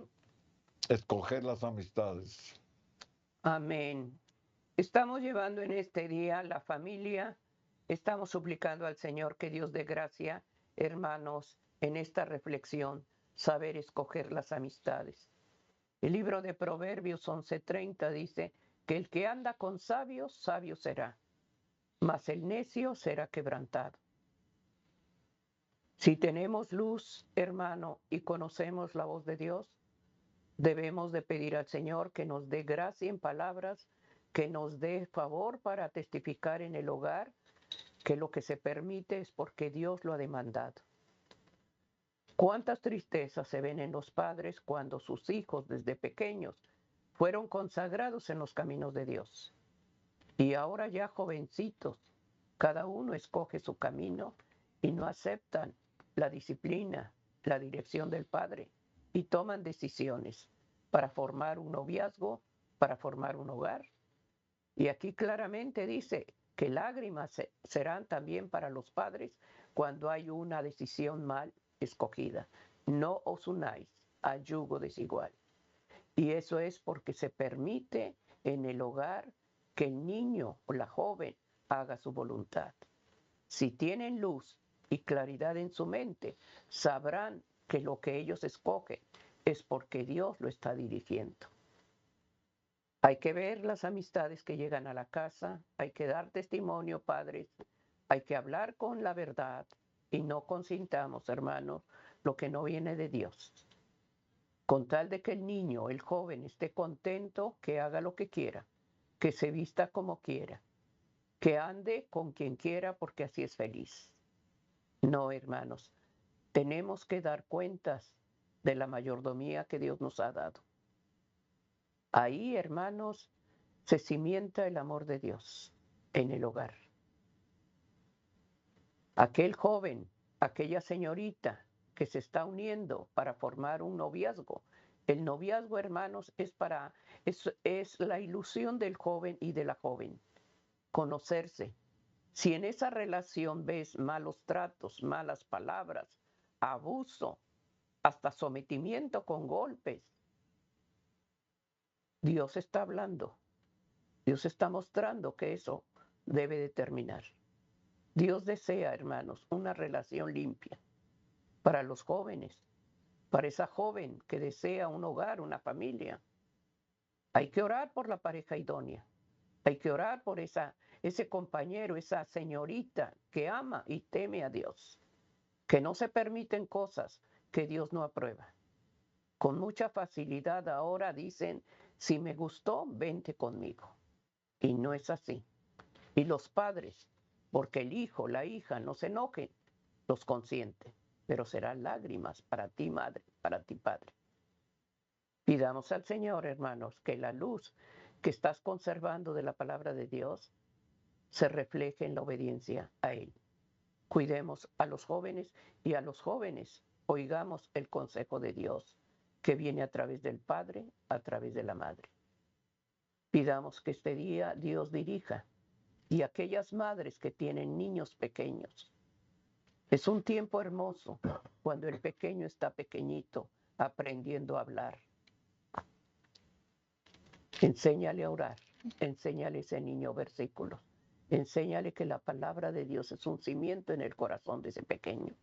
escoger las amistades. Amén. Estamos llevando en este día la familia, estamos suplicando al Señor que Dios dé gracia, hermanos, en esta reflexión, saber escoger las amistades. El libro de Proverbios 11:30 dice que el que anda con sabios, sabio será, mas el necio será quebrantado. Si tenemos luz, hermano, y conocemos la voz de Dios, debemos de pedir al Señor que nos dé gracia en palabras, que nos dé favor para testificar en el hogar, que lo que se permite es porque Dios lo ha demandado. ¿Cuántas tristezas se ven en los padres cuando sus hijos desde pequeños fueron consagrados en los caminos de Dios? Y ahora ya jovencitos, cada uno escoge su camino y no aceptan la disciplina, la dirección del Padre y toman decisiones para formar un noviazgo, para formar un hogar. Y aquí claramente dice que lágrimas serán también para los padres cuando hay una decisión mal escogida. No os unáis a yugo desigual. Y eso es porque se permite en el hogar que el niño o la joven haga su voluntad. Si tienen luz y claridad en su mente, sabrán que lo que ellos escogen es porque Dios lo está dirigiendo. Hay que ver las amistades que llegan a la casa, hay que dar testimonio, padres, hay que hablar con la verdad y no consintamos, hermanos, lo que no viene de Dios. Con tal de que el niño, el joven, esté contento, que haga lo que quiera, que se vista como quiera, que ande con quien quiera porque así es feliz. No, hermanos, tenemos que dar cuentas de la mayordomía que Dios nos ha dado. Ahí, hermanos, se cimienta el amor de Dios en el hogar. Aquel joven, aquella señorita que se está uniendo para formar un noviazgo. El noviazgo, hermanos, es la ilusión del joven y de la joven. Conocerse. Si en esa relación ves malos tratos, malas palabras, abuso, hasta sometimiento con golpes, Dios está hablando. Dios está mostrando que eso debe de terminar. Dios desea, hermanos, una relación limpia para los jóvenes, para esa joven que desea un hogar, una familia. Hay que orar por la pareja idónea. Hay que orar por ese compañero, esa señorita que ama y teme a Dios, que no se permiten cosas que Dios no aprueba. Con mucha facilidad ahora dicen, si me gustó, vente conmigo. Y no es así. Y los padres, porque el hijo, la hija no se enojen, los consienten, pero serán lágrimas para ti, madre, para ti, padre. Pidamos al Señor, hermanos, que la luz que estás conservando de la palabra de Dios se refleje en la obediencia a Él. Cuidemos a los jóvenes y a los jóvenes oigamos el consejo de Dios que viene a través del Padre, a través de la Madre. Pidamos que este día Dios dirija y aquellas madres que tienen niños pequeños. Es un tiempo hermoso cuando el pequeño está pequeñito aprendiendo a hablar. Enséñale a orar, enséñale a ese niño versículos, enséñale que la palabra de Dios es un cimiento en el corazón de ese pequeño.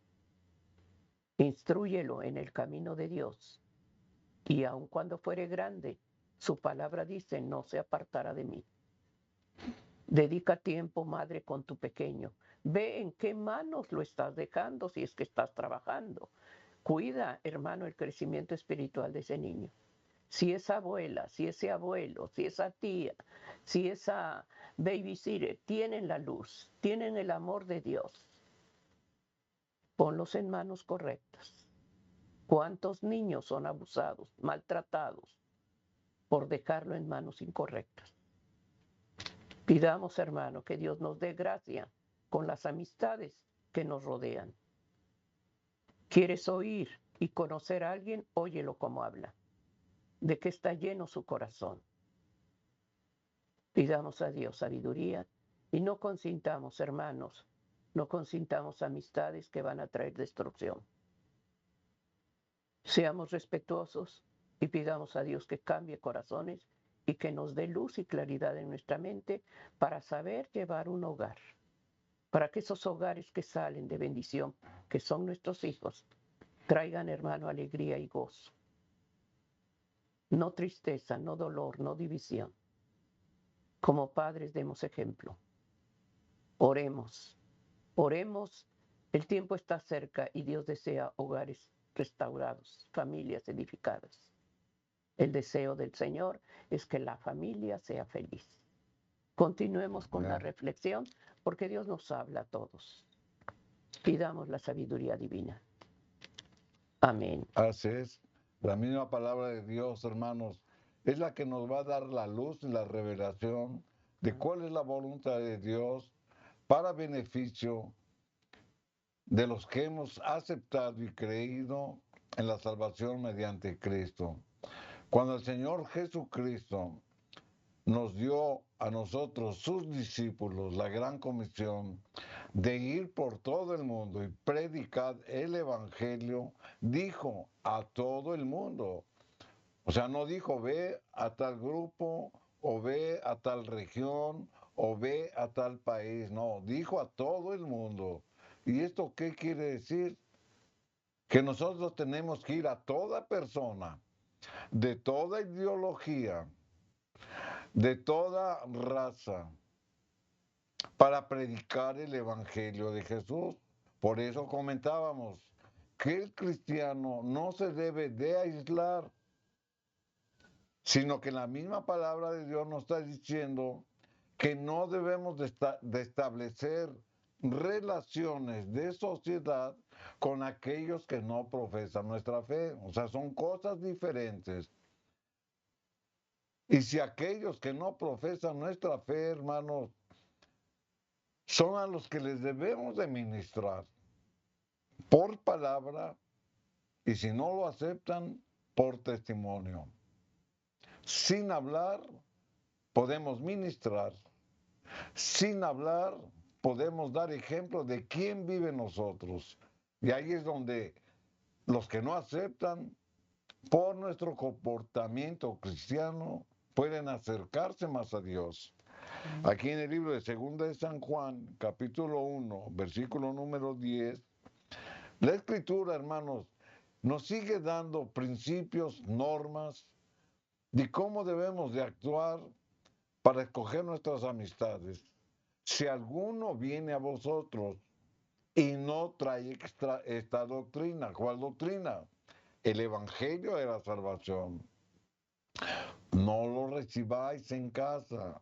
Instrúyelo en el camino de Dios y aun cuando fuere grande, su palabra dice, no se apartará de mí. Dedica tiempo, madre, con tu pequeño. Ve en qué manos lo estás dejando si es que estás trabajando. Cuida, hermano, el crecimiento espiritual de ese niño. Si esa abuela, si ese abuelo, si esa tía, si esa babysitter tienen la luz, tienen el amor de Dios, ponlos en manos correctas. ¿Cuántos niños son abusados, maltratados por dejarlo en manos incorrectas? Pidamos, hermano, que Dios nos dé gracia con las amistades que nos rodean. ¿Quieres oír y conocer a alguien? Óyelo como habla. ¿De qué está lleno su corazón? Pidamos a Dios sabiduría y no consintamos, hermanos, no consintamos amistades que van a traer destrucción. Seamos respetuosos y pidamos a Dios que cambie corazones y que nos dé luz y claridad en nuestra mente para saber llevar un hogar, para que esos hogares que salen de bendición, que son nuestros hijos, traigan, hermano, alegría y gozo. No tristeza, no dolor, no división. Como padres demos ejemplo. Oremos, oremos. El tiempo está cerca y Dios desea hogares restaurados, familias edificadas. El deseo del Señor es que la familia sea feliz. Continuemos con la reflexión porque Dios nos habla a todos. Pidamos la sabiduría divina. Amén. Así es. La misma palabra de Dios, hermanos, es la que nos va a dar la luz y la revelación de cuál es la voluntad de Dios para beneficio de los que hemos aceptado y creído en la salvación mediante Cristo. Cuando el Señor Jesucristo nos dio a nosotros, sus discípulos, la gran comisión de ir por todo el mundo y predicar el Evangelio, dijo a todo el mundo. O sea, no dijo ve a tal grupo o ve a tal región o ve a tal país, no, dijo a todo el mundo. ¿Y esto qué quiere decir? Que nosotros tenemos que ir a toda persona, de toda ideología, de toda raza, para predicar el Evangelio de Jesús. Por eso comentábamos que el cristiano no se debe de aislar, sino que la misma palabra de Dios nos está diciendo que no debemos de establecer relaciones de sociedad con aquellos que no profesan nuestra fe. O sea, son cosas diferentes. Y si aquellos que no profesan nuestra fe, hermanos, son a los que les debemos de ministrar por palabra y si no lo aceptan, por testimonio. Sin hablar, podemos ministrar. Sin hablar, podemos dar ejemplo de quién vive en nosotros. Y ahí es donde los que no aceptan, por nuestro comportamiento cristiano, pueden acercarse más a Dios. Aquí en el libro de Segunda de San Juan, capítulo 1, versículo número 10, la Escritura, hermanos, nos sigue dando principios, normas de cómo debemos de actuar para escoger nuestras amistades. Si alguno viene a vosotros y no trae esta doctrina, ¿cuál doctrina? El Evangelio de la salvación. No lo recibáis en casa,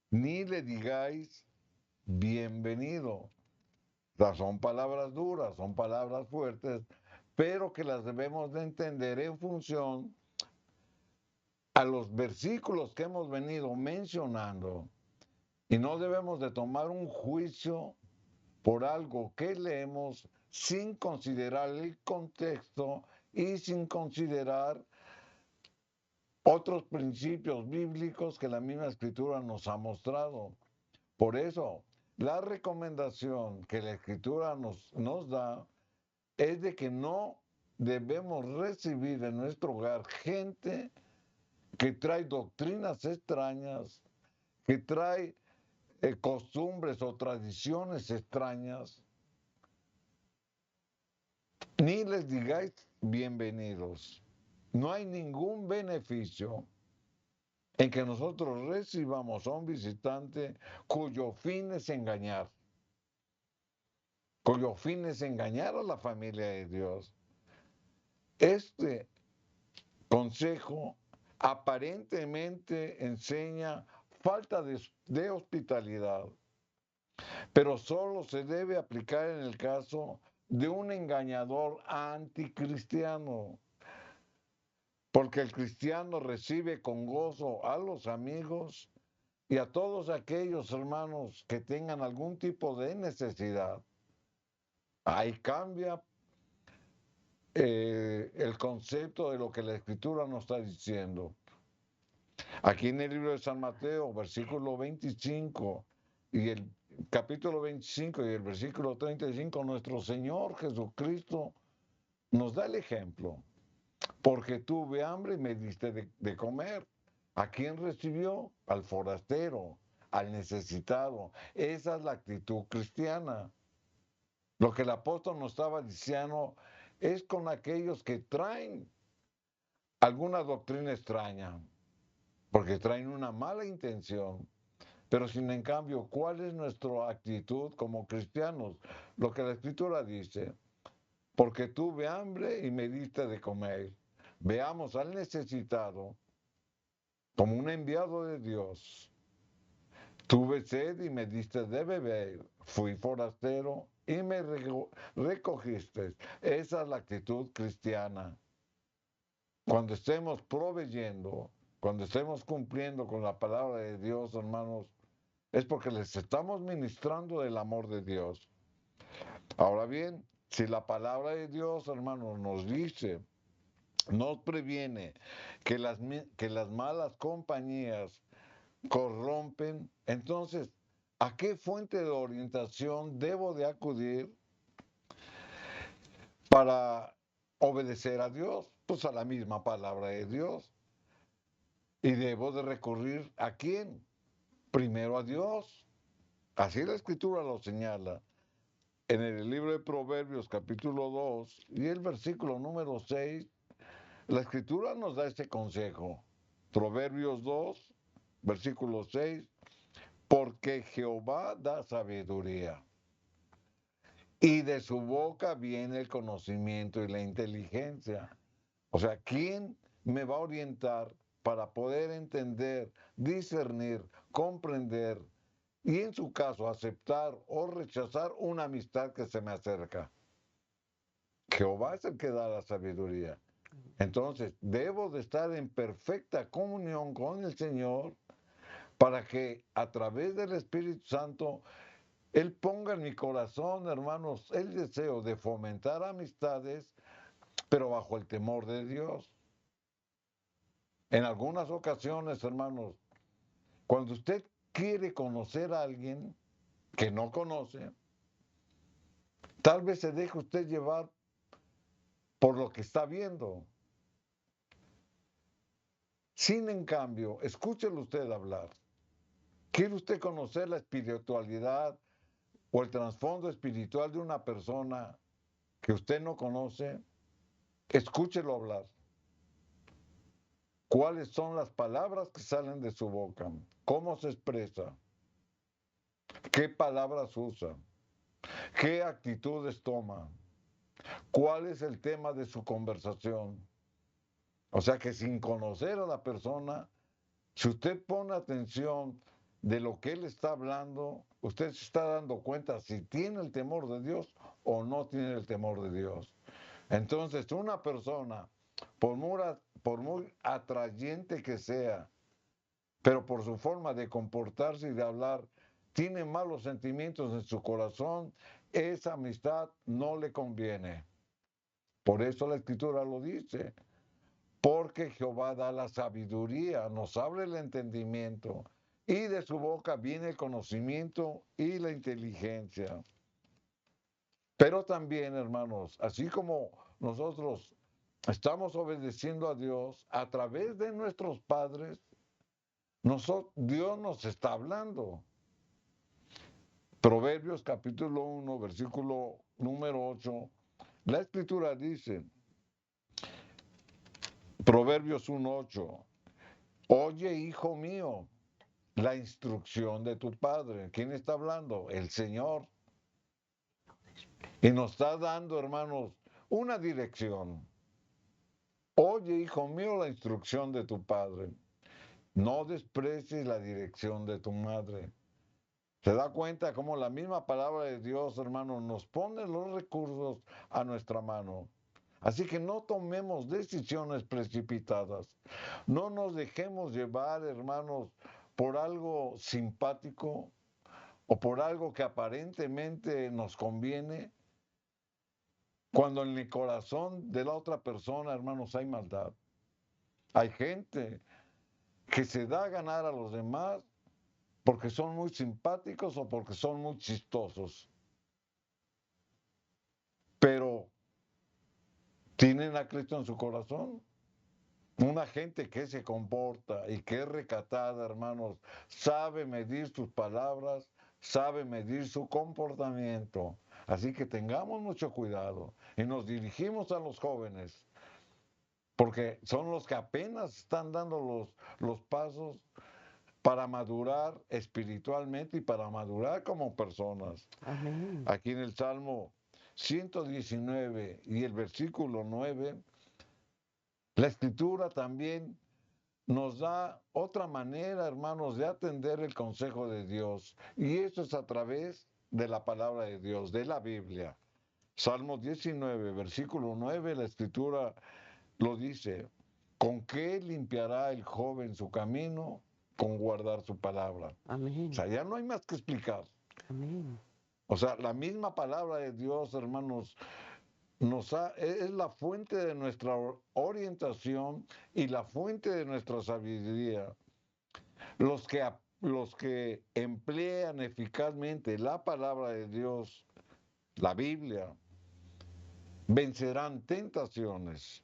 ni le digáis bienvenido. O sea, son palabras duras, son palabras fuertes, pero que las debemos de entender en función a los versículos que hemos venido mencionando. Y no debemos de tomar un juicio por algo que leemos sin considerar el contexto y sin considerar otros principios bíblicos que la misma Escritura nos ha mostrado. Por eso, la recomendación que la Escritura nos da es de que no debemos recibir en nuestro hogar gente que trae doctrinas extrañas, que trae costumbres o tradiciones extrañas, ni les digáis bienvenidos. No hay ningún beneficio en que nosotros recibamos a un visitante cuyo fin es engañar, cuyo fin es engañar a la familia de Dios. Este consejo aparentemente enseña falta de hospitalidad, pero solo se debe aplicar en el caso de un engañador anticristiano, porque el cristiano recibe con gozo a los amigos y a todos aquellos hermanos que tengan algún tipo de necesidad. Ahí cambia el concepto de lo que la Escritura nos está diciendo. Aquí en el libro de San Mateo, versículo 25 y el capítulo 25 y el versículo 35, nuestro Señor Jesucristo nos da el ejemplo. Porque tuve hambre y me diste de comer. ¿A quién recibió? Al forastero, al necesitado. Esa es la actitud cristiana. Lo que el apóstol nos estaba diciendo es con aquellos que traen alguna doctrina extraña, porque traen una mala intención. Pero sin en cambio, ¿cuál es nuestra actitud como cristianos? Lo que la Escritura dice, porque tuve hambre y me diste de comer. Veamos al necesitado como un enviado de Dios. Tuve sed y me diste de beber. Fui forastero y me recogiste. Esa es la actitud cristiana. Cuando estemos proveyendo, cuando estemos cumpliendo con la palabra de Dios, hermanos, es porque les estamos ministrando el amor de Dios. Ahora bien, si la palabra de Dios, hermanos, nos dice, nos previene que las malas compañías corrompen, entonces, ¿a qué fuente de orientación debo de acudir para obedecer a Dios? Pues a la misma palabra de Dios. Y debo de recurrir ¿a quién? Primero a Dios. Así la Escritura lo señala. En el libro de Proverbios capítulo 2 y el versículo número 6, la Escritura nos da este consejo. Proverbios 2, versículo 6, porque Jehová da sabiduría y de su boca viene el conocimiento y la inteligencia. O sea, ¿quién me va a orientar para poder entender, discernir, comprender y en su caso aceptar o rechazar una amistad que se me acerca? Jehová es el que da la sabiduría. Entonces, debo de estar en perfecta comunión con el Señor para que a través del Espíritu Santo Él ponga en mi corazón, hermanos, el deseo de fomentar amistades, pero bajo el temor de Dios. En algunas ocasiones, hermanos, cuando usted quiere conocer a alguien que no conoce, tal vez se deje usted llevar por lo que está viendo. Sin en cambio, escúchelo usted hablar. ¿Quiere usted conocer la espiritualidad o el trasfondo espiritual de una persona que usted no conoce? Escúchelo hablar. ¿Cuáles son las palabras que salen de su boca? ¿Cómo se expresa? ¿Qué palabras usa? ¿Qué actitudes toma? ¿Cuál es el tema de su conversación? O sea que sin conocer a la persona, si usted pone atención de lo que él está hablando, usted se está dando cuenta si tiene el temor de Dios o no tiene el temor de Dios. Entonces, una persona, por muy atrayente que sea, pero por su forma de comportarse y de hablar, tiene malos sentimientos en su corazón, esa amistad no le conviene. Por eso la Escritura lo dice. Porque Jehová da la sabiduría, nos abre el entendimiento, y de su boca viene el conocimiento y la inteligencia. Pero también, hermanos, así como nosotros estamos obedeciendo a Dios a través de nuestros padres, Dios nos está hablando. Proverbios capítulo 1, versículo número 8, la Escritura dice, Proverbios 1:8, oye, hijo mío, la instrucción de tu padre. ¿Quién está hablando? El Señor. Y nos está dando, hermanos, una dirección. Oye, hijo mío, la instrucción de tu padre. No desprecies la dirección de tu madre. ¿Se da cuenta cómo la misma palabra de Dios, hermanos, nos pone los recursos a nuestra mano? Así que no tomemos decisiones precipitadas. No nos dejemos llevar, hermanos, por algo simpático o por algo que aparentemente nos conviene, cuando en el corazón de la otra persona, hermanos, hay maldad. Hay gente que se da a ganar a los demás porque son muy simpáticos o porque son muy chistosos. Pero tienen a Cristo en su corazón. Una gente que se comporta y que es recatada, hermanos, sabe medir sus palabras, sabe medir su comportamiento. Así que tengamos mucho cuidado y nos dirigimos a los jóvenes, porque son los que apenas están dando los pasos para madurar espiritualmente y para madurar como personas. Amén. Aquí en el Salmo 119 y el versículo 9, la Escritura también nos da otra manera, hermanos, de atender el consejo de Dios. Y eso es a través de la palabra de Dios, de la Biblia. Salmo 19, versículo 9, la Escritura lo dice: ¿con qué limpiará el joven su camino? Con guardar su palabra. Amén. O sea, ya no hay más que explicar. Amén. O sea, la misma palabra de Dios, hermanos, es la fuente de nuestra orientación y la fuente de nuestra sabiduría. Los que emplean eficazmente la palabra de Dios, la Biblia, vencerán tentaciones.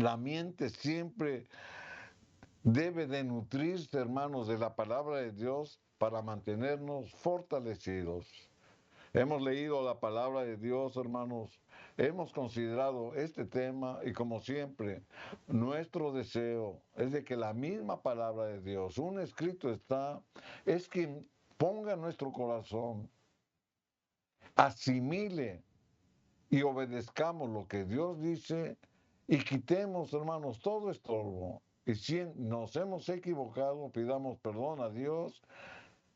La mente siempre debe de nutrirse, hermanos, de la palabra de Dios para mantenernos fortalecidos. Hemos leído la palabra de Dios, hermanos. Hemos considerado este tema y como siempre, nuestro deseo es de que la misma palabra de Dios, un escrito está, es quien ponga en nuestro corazón, asimile y obedezcamos lo que Dios dice y quitemos, hermanos, todo estorbo. Y si nos hemos equivocado, pidamos perdón a Dios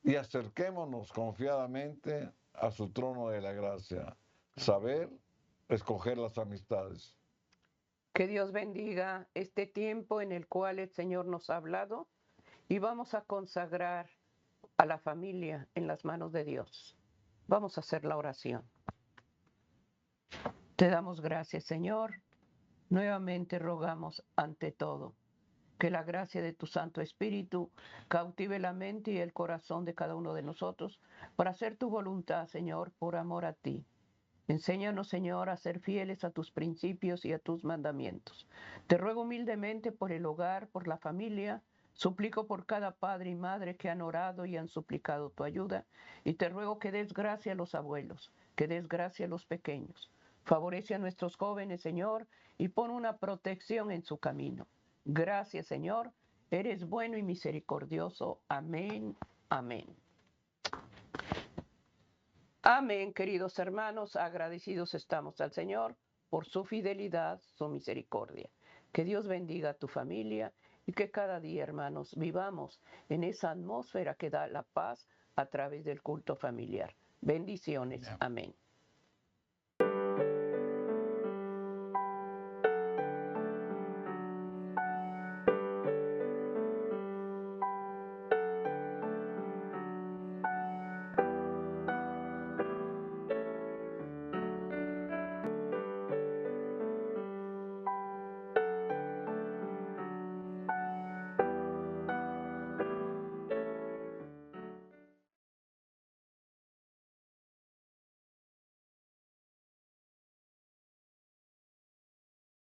y acerquémonos confiadamente a su trono de la gracia. Saber escoger las amistades. Que Dios bendiga este tiempo en el cual el Señor nos ha hablado y vamos a consagrar a la familia en las manos de Dios. Vamos a hacer la oración. Te damos gracias, Señor. Nuevamente rogamos ante todo que la gracia de tu Santo Espíritu cautive la mente y el corazón de cada uno de nosotros para hacer tu voluntad, Señor, por amor a ti. Enséñanos, Señor, a ser fieles a tus principios y a tus mandamientos. Te ruego humildemente por el hogar, por la familia. Suplico por cada padre y madre que han orado y han suplicado tu ayuda. Y te ruego que des gracia a los abuelos, que des gracia a los pequeños. Favorece a nuestros jóvenes, Señor, y pon una protección en su camino. Gracias, Señor. Eres bueno y misericordioso. Amén. Amén. Amén, queridos hermanos, agradecidos estamos al Señor por su fidelidad, su misericordia. Que Dios bendiga a tu familia y que cada día, hermanos, vivamos en esa atmósfera que da la paz a través del culto familiar. Bendiciones. Amén.